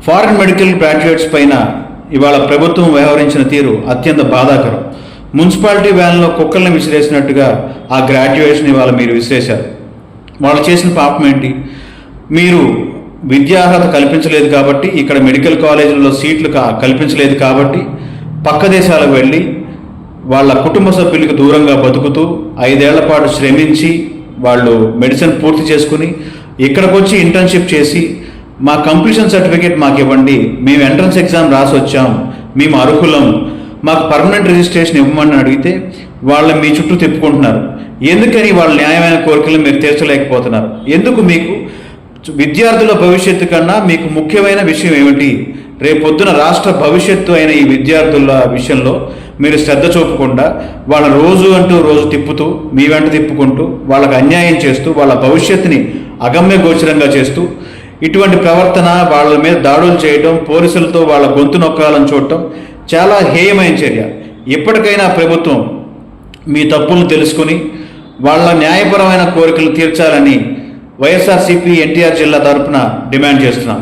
Foreign medical graduates పైన ఇవాళ ప్రభుత్వం వ్యవహరించిన తీరు అత్యంత బాధాకరం. మున్సిపాలిటీ వ్యాన్లో కుక్కల్ని విసిరేసినట్టుగా ఆ గ్రాడ్యుయేషన్ ఇవాళ మీరు విసిరేశారు. వాళ్ళు చేసిన పాపం ఏంటి? మీరు విద్యార్హత కల్పించలేదు కాబట్టి, ఇక్కడ మెడికల్ కాలేజీలలో సీట్లు కల్పించలేదు కాబట్టి పక్క దేశాలకు వెళ్ళి వాళ్ళ కుటుంబ సభ్యులకు దూరంగా బతుకుతూ 5 ఏళ్ల పాటు శ్రమించి వాళ్ళు మెడిసిన్ పూర్తి చేసుకుని ఇక్కడికి వచ్చి ఇంటర్న్షిప్ చేసి మా కంప్లీషన్ సర్టిఫికేట్ మాకు ఇవ్వండి, మేము ఎంట్రన్స్ ఎగ్జామ్ రాసి వచ్చాం, మేము అర్హులం, మాకు పర్మనెంట్ రిజిస్ట్రేషన్ ఇవ్వమని అడిగితే వాళ్ళని మీ చుట్టూ తిప్పుకుంటున్నారు. ఎందుకని వాళ్ళ న్యాయమైన కోరికలను మీరు తీర్చలేకపోతున్నారు? ఎందుకు? మీకు విద్యార్థుల భవిష్యత్తు కన్నా మీకు ముఖ్యమైన విషయం ఏమిటి? రేపొద్దున రాష్ట్ర భవిష్యత్తు అయిన ఈ విద్యార్థుల విషయంలో మీరు శ్రద్ధ చూపకుండా వాళ్ళ రోజు తిప్పుతూ మీ వెంట తిప్పుకుంటూ వాళ్ళకు అన్యాయం చేస్తూ వాళ్ళ భవిష్యత్తుని అగమ్య గోచరంగా చేస్తూ ఇటువంటి ప్రవర్తన, వాళ్ళ మీద దాడులు చేయడం, పోలీసులతో వాళ్ళ గొంతు నొక్కాలని చూడటం చాలా హేయమైన చర్య. ఇప్పటికైనా ప్రభుత్వం మీ తప్పులను తెలుసుకుని వాళ్ళ న్యాయపరమైన కోరికలు తీర్చాలని వైఎస్ఆర్సీపీ ఎన్టీఆర్ జిల్లా తరఫున డిమాండ్ చేస్తున్నాం.